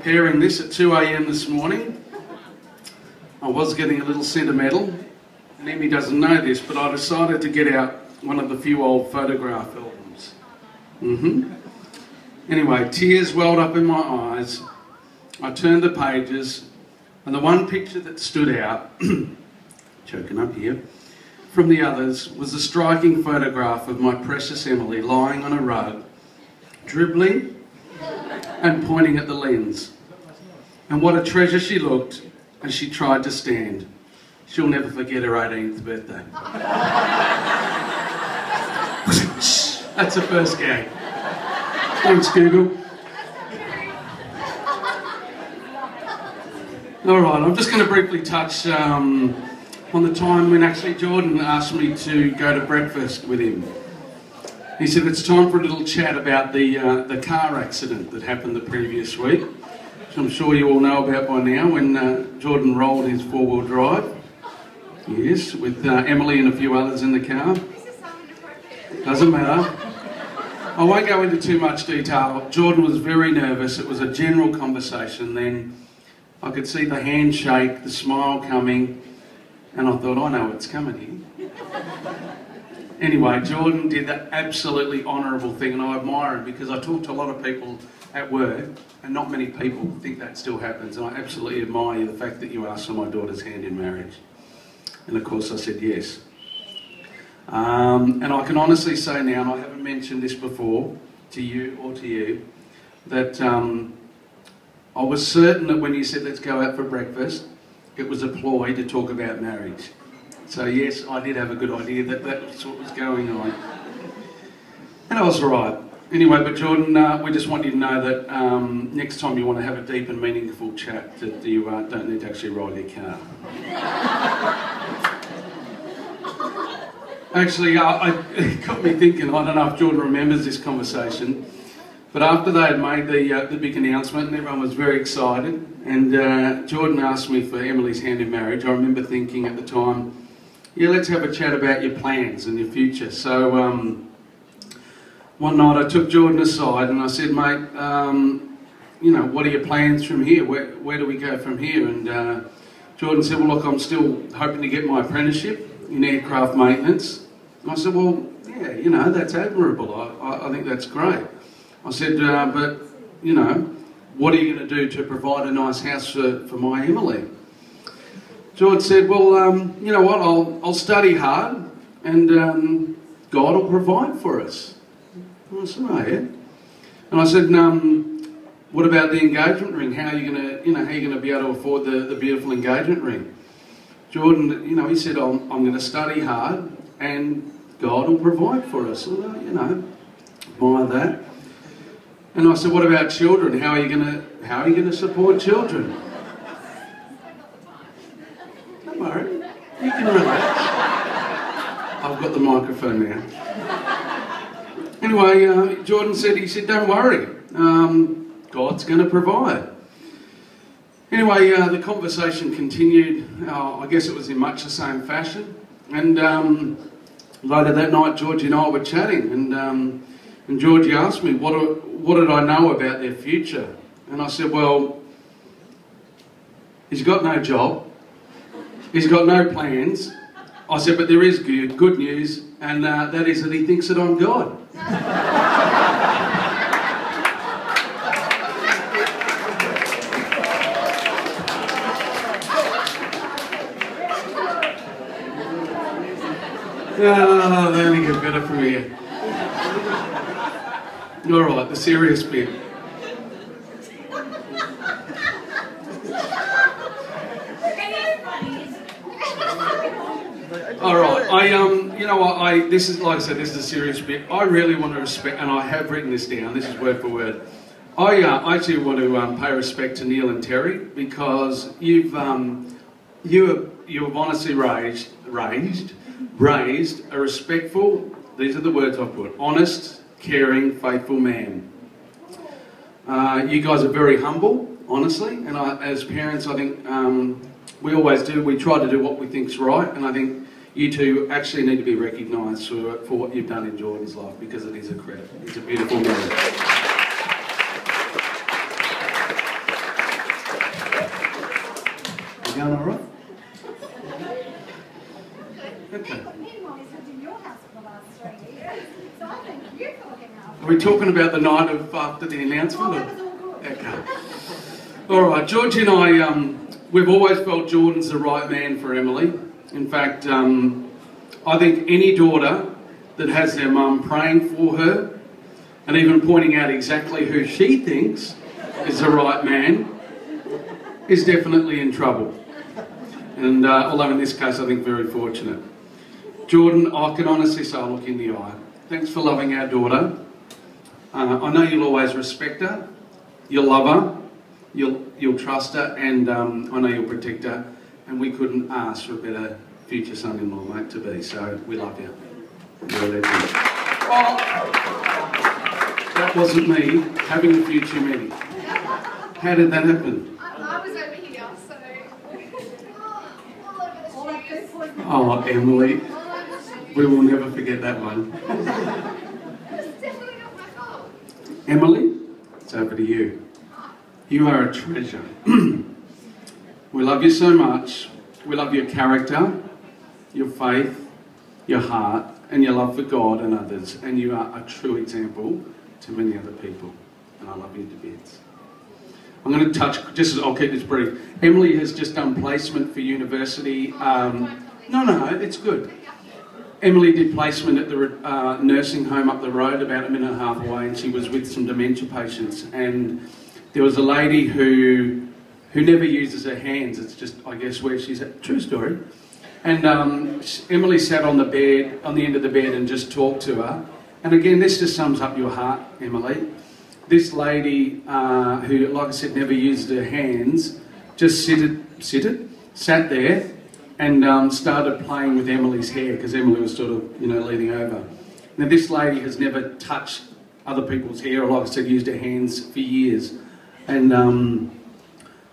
preparing this at 2 a.m. this morning. I was getting a little sentimental, and Emmy doesn't know this, but I decided to get out one of the few old photograph albums. Anyway, tears welled up in my eyes. I turned the pages, and the one picture that stood out, choking up here, from the others was a striking photograph of my precious Emily lying on a rug, dribbling and pointing at the lens. And what a treasure she looked as she tried to stand. She'll never forget her 18th birthday. That's the first gag. Thanks, Google. Alright, I'm just going to briefly touch on the time when actually Jordan asked me to go to breakfast with him. He said it's time for a little chat about the car accident that happened the previous week, which I'm sure you all know about by now, when Jordan rolled his four-wheel drive. Yes, with Emily and a few others in the car. Doesn't matter. I won't go into too much detail. Jordan was very nervous. It was a general conversation then. I could see the handshake, the smile coming, and I thought, I know what's coming here. Anyway, Jordan did that absolutely honourable thing, and I admire him because I talk to a lot of people at work, and not many people think that still happens, and I absolutely admire the fact that you asked for my daughter's hand in marriage. And of course I said yes. And I can honestly say now, and I haven't mentioned this before to you or to you, that I was certain that when you said let's go out for breakfast, it was a ploy to talk about marriage. So yes, I did have a good idea that that's what was going on. And I was right. Anyway, but Jordan, we just want you to know that next time you want to have a deep and meaningful chat, that you don't need to actually roll your car. Actually, it got me thinking, I don't know if Jordan remembers this conversation, but after they had made the big announcement and everyone was very excited, and Jordan asked me for Emily's hand in marriage, I remember thinking at the time, yeah, let's have a chat about your plans and your future. So one night I took Jordan aside and I said, mate, you know, what are your plans from here? Where do we go from here? And Jordan said, well, look, I'm still hoping to get my apprenticeship in aircraft maintenance. And I said, well, yeah, you know, that's admirable. I think that's great. I said, but, you know, what are you going to do to provide a nice house for my Emily? George said, well, you know what, I'll study hard and God will provide for us. I said, oh, yeah. And I said, what about the engagement ring? How are you going to, you know, how are you going to be able to afford the beautiful engagement ring? Jordan, you know, he said, I'm going to study hard and God will provide for us. Well, you know, admire that. And I said, what about children? How are you going to support children? Don't worry, you can relax. I've got the microphone now. Anyway, Jordan said, he said, don't worry, God's going to provide. Anyway, the conversation continued. I guess it was in much the same fashion. And later that night, Georgie and I were chatting, and Georgie asked me, what did I know about their future? And I said, well, he's got no job, he's got no plans. I said, but there is good news, and that is that he thinks that I'm God. Oh, they only get better from here. Alright, the serious bit. Alright, you know what, this is, like I said, this is a serious bit. I really want to respect, and I have written this down, this is word for word. I actually want to pay respect to Neil and Terry, because you've honestly raised a respectful, these are the words I've put, honest, caring, faithful man. You guys are very humble, honestly, and as parents, I think we always do. We try to do what we think's right, and I think you two actually need to be recognised for what you've done in Jordan's life, because it is a credit. He's a beautiful man. going all right? Okay. Are we talking about the night of after the announcement? Okay. All right, George and I, we've always felt Jordan's the right man for Emily. In fact, I think any daughter that has their mum praying for her and even pointing out exactly who she thinks is the right man is definitely in trouble. And although in this case I think very fortunate. Jordan, I can honestly say I look in the eye. Thanks for loving our daughter. I know you'll always respect her, you'll love her, you'll trust her, and I know you'll protect her. And we couldn't ask for a better future son-in-law, mate, to be. So we love you. You're a legend. Oh, that wasn't me having a future meeting. How did that happen? I was over here, so... all over the shoes. Oh, Emily. We will never forget that one. It's definitely not my fault. Emily, it's over to you. You are a treasure. We love you so much. We love your character, your faith, your heart, and your love for God and others. And you are a true example to many other people. And I love you to bits. I'm going to touch, I'll keep this brief. Emily has just done placement for university. No, it's good. Emily did placement at the nursing home up the road, about a minute and a half away, and she was with some dementia patients. And there was a lady who never uses her hands. It's just, I guess, where she's at. True story. And Emily sat on the bed, on the end of the bed, and just talked to her. And again, this just sums up your heart, Emily. This lady, who, like I said, never used her hands, just sat there and started playing with Emily's hair, because Emily was sort of, leaning over. Now, this lady has never touched other people's hair, or like I said, used her hands for years. And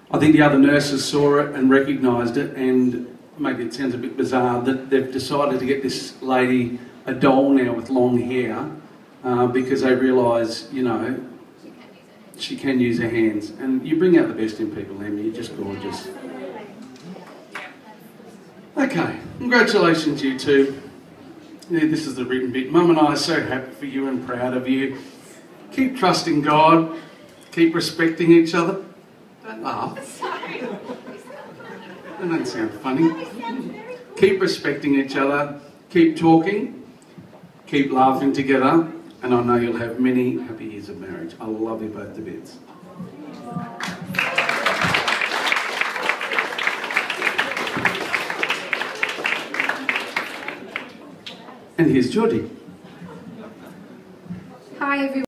I think the other nurses saw it and recognised it, and maybe it sounds a bit bizarre, that they've decided to get this lady a doll now with long hair, because they realise, she can use her hands. And you bring out the best in people, Emily. You're just gorgeous. Okay, congratulations, you two. Yeah, this is the written bit. Mum and I are so happy for you and proud of you. Keep trusting God. Keep respecting each other. Don't laugh. Sorry. That doesn't sound funny. Keep respecting each other. Keep talking. Keep laughing together. And I know you'll have many happy years of marriage. I love you both to bits. And here's Geordie. Hi, everyone.